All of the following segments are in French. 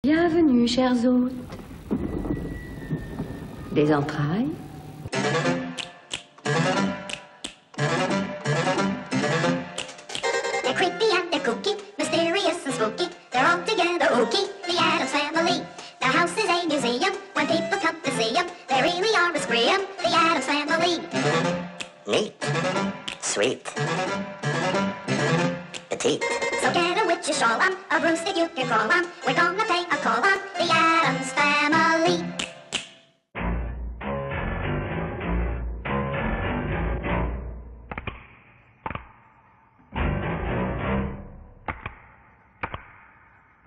Bienvenue, chers hôtes. Des entrailles. They're creepy and they're kooky, mysterious and spooky. They're all together ooky, the Addams Family. Their house is a museum. When people come to see them, they really are a scream. The Addams Family. Neat, sweet, petite. So get a witch's shawl on, a broomstick you can crawl on. We're gonna pay a call on the Addams Family.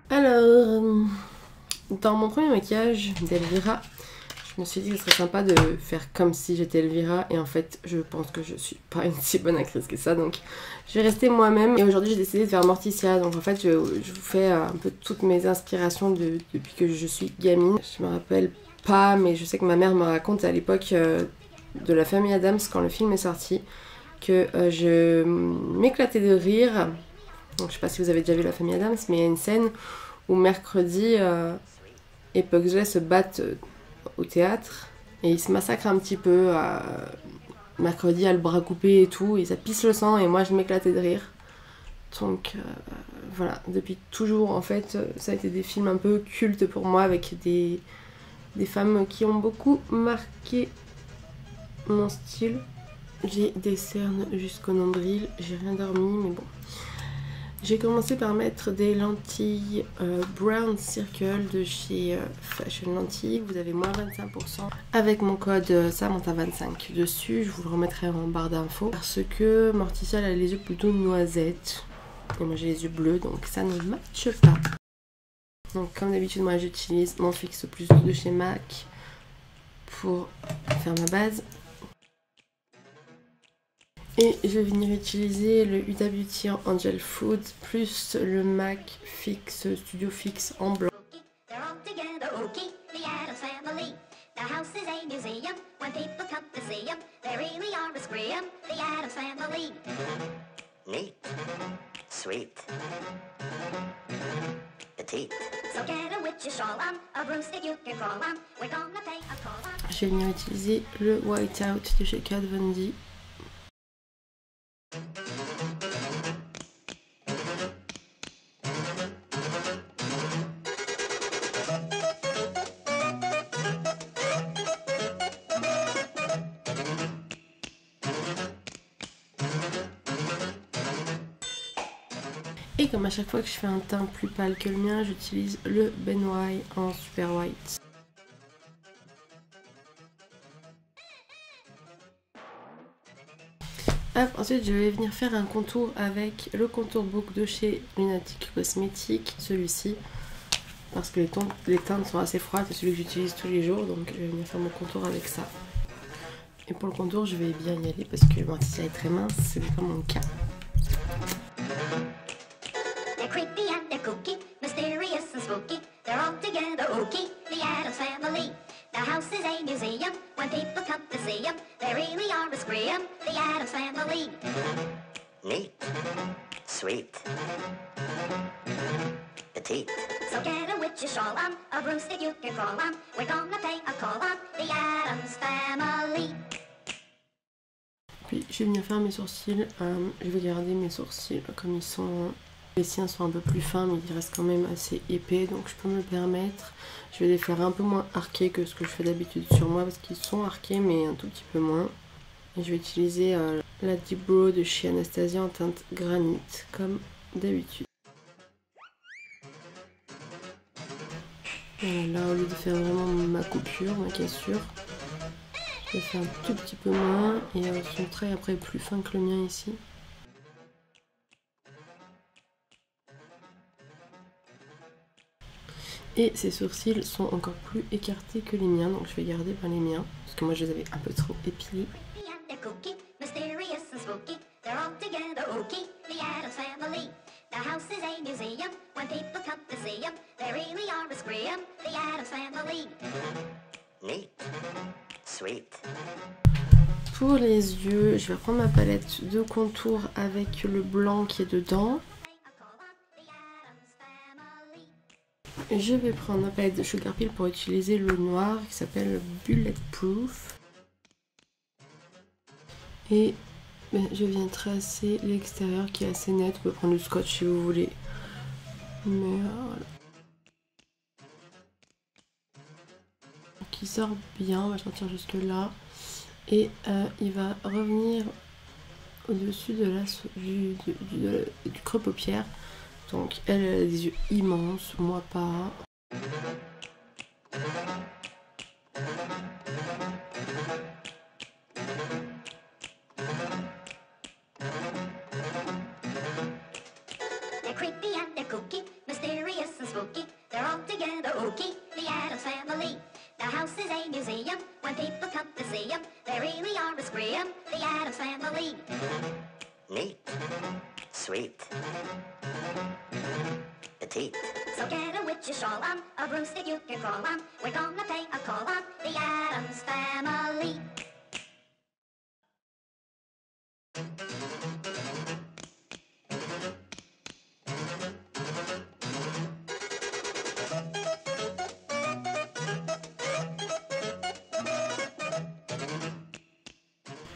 Alors, dans mon premier maquillage d'Elvira, je me suis dit que ce serait sympa de faire comme si j'étais Elvira, et en fait je pense que je suis pas une si bonne actrice que ça, donc je vais rester moi-même. Et aujourd'hui j'ai décidé de faire Morticia, donc en fait je vous fais un peu toutes mes inspirations depuis que je suis gamine. Je me rappelle pas, mais je sais que ma mère me raconte à l'époque de la famille Addams, quand le film est sorti, que je m'éclatais de rire. Donc je sais pas si vous avez déjà vu la famille Addams, mais il y a une scène où mercredi et Pugsley se battent au théâtre et ils se massacrent un petit peu. Mercredi a le bras coupé et tout, et ça pisse le sang, et moi je m'éclatais de rire. Donc voilà, depuis toujours en fait, ça a été des films un peu cultes pour moi, avec des femmes qui ont beaucoup marqué mon style. J'ai des cernes jusqu'au nombril, j'ai rien dormi, mais bon. J'ai commencé par mettre des lentilles Brown Circle de chez Fashion Lentilles. Vous avez moins 25% avec mon code Samantha25 dessus. Je vous le remettrai en barre d'infos. Parce que Morticia elle a les yeux plutôt noisettes. Et moi j'ai les yeux bleus, donc ça ne matche pas. Donc comme d'habitude, moi j'utilise mon Fix Plus de chez MAC pour faire ma base. Et je vais venir utiliser le Huda Beauty en Angel Food plus le MAC Fix Studio Fix en blanc. They're all together ooky, the Addams Family. Their house is a museum. When people come to see them, they really are a scream. The Addams Family. Neat, sweet, petite. So get a witch's shawl on, a broomstick you can crawl on. We're gonna pay a call on. Je vais venir utiliser le White Out de chez Kat Von D. Et comme à chaque fois que je fais un teint plus pâle que le mien, j'utilise le Ben Way en Super White. Hop, ensuite je vais venir faire un contour avec le contour book de chez Lunatic Cosmetics, celui-ci, parce que les teintes sont assez froides, c'est celui que j'utilise tous les jours, donc je vais venir faire mon contour avec ça. Et pour le contour je vais bien y aller parce que Morticia est très mince, c'est pas mon cas. They're creepy and they're kooky, mysterious and spooky. They're all together ooky, the Addams Family. Their house is a museum. When people come to see them, they really are a scream. The Addams Family. Neat, sweet, petite. So get a witch's shawl on, a broomstick you can crawl on. We're gonna pay a call on the Addams Family. Puis je vais venir faire mes sourcils. Je vais garder mes sourcils comme ils sont. Les siens sont un peu plus fins, mais ils restent quand même assez épais, donc je peux me le permettre. Je vais les faire un peu moins arqués que ce que je fais d'habitude sur moi, parce qu'ils sont arqués mais un tout petit peu moins. Et je vais utiliser la Deep Brow de chez Anastasia en teinte granit, comme d'habitude. Voilà, là au lieu de faire vraiment ma coupure, ma cassure, je vais faire un tout petit peu moins, et son trait après est plus fin que le mien ici. Et ses sourcils sont encore plus écartés que les miens, donc je vais garder les miens, parce que moi je les avais un peu trop épilés. Creepy and they're kooky, mysterious and spooky. They're all together ooky, the Addams Family. Their house is a museum. When people come to see them, they really are a scream. The Addams Family. Neat, sweet. Pour les yeux, je vais reprendre ma palette de contour avec le blanc qui est dedans. je vais prendre ma palette de Sugar Pill pour utiliser le noir qui s'appelle Bulletproof. Et ben, je viens tracer l'extérieur qui est assez net. Vous pouvez prendre du scotch si vous voulez. Mais voilà. Qui sort bien, on va sortir jusque là. Et il va revenir au-dessus de du creux paupière. Donc elle a des yeux immenses, moi pas. They're creepy and they're kooky, mysterious and spooky. They're all together ooky, the Addams Family. The house is a museum, when people come to see them, they really are a scream, the Addams Family. Neat. Sweet. Petite. So get a witch's shawl on, a broomstick you can crawl on. We're gonna pay a call on the Addams Family.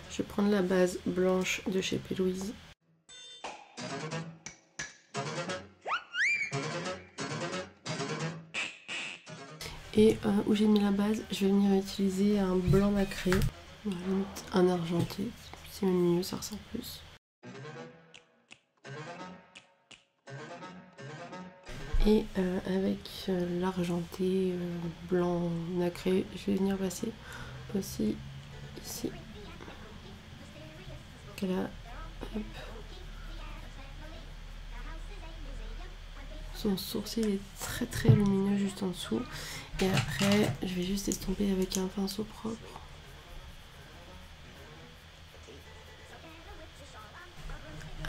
Je vais prendre la base blanche de chez P. Louise. Et où j'ai mis la base, je vais venir utiliser un blanc nacré, un argenté, c'est mieux, ça ressort plus. Et avec l'argenté blanc nacré, je vais venir passer aussi ici. Là, hop. Son sourcil est très très lumineux juste en dessous. Et après, je vais juste estomper avec un pinceau propre.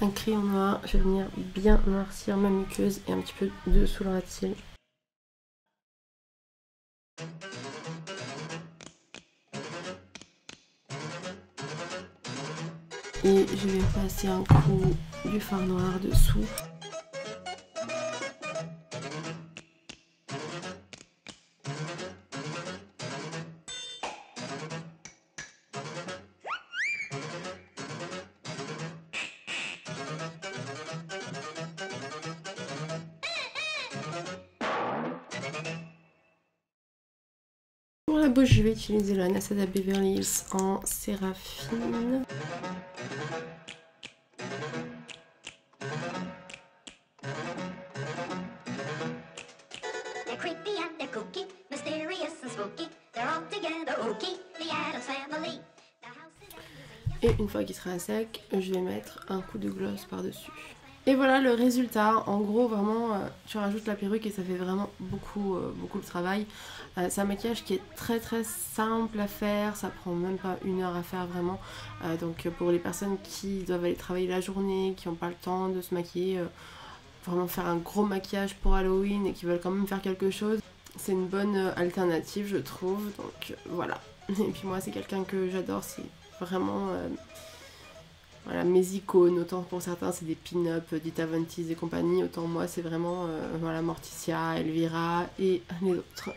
Un crayon noir, je vais venir bien noircir ma muqueuse et un petit peu dessous le ras de cils. Et je vais passer un coup du fard noir dessous. Pour la bouche, je vais utiliser la Nasada Beverly Hills en Séraphine. They're creepy and they're kooky, mysterious and spooky. They're all together ooky, the Addams Family. The house is a museum. Et une fois qu'il sera sec, je vais mettre un coup de gloss par-dessus. Et voilà le résultat. En gros, vraiment, tu rajoutes la perruque et ça fait vraiment beaucoup de travail. C'est un maquillage qui est très très simple à faire. Ça prend même pas 1 heure à faire vraiment. Donc pour les personnes qui doivent aller travailler la journée, qui n'ont pas le temps de se maquiller, vraiment faire un gros maquillage pour Halloween et qui veulent quand même faire quelque chose, c'est une bonne alternative, je trouve. Donc voilà. Et puis moi, c'est quelqu'un que j'adore. C'est vraiment... voilà, mes icônes, autant pour certains c'est des pin-up, Dita Von Teese et compagnie, autant moi c'est vraiment voilà, Morticia, Elvira et les autres.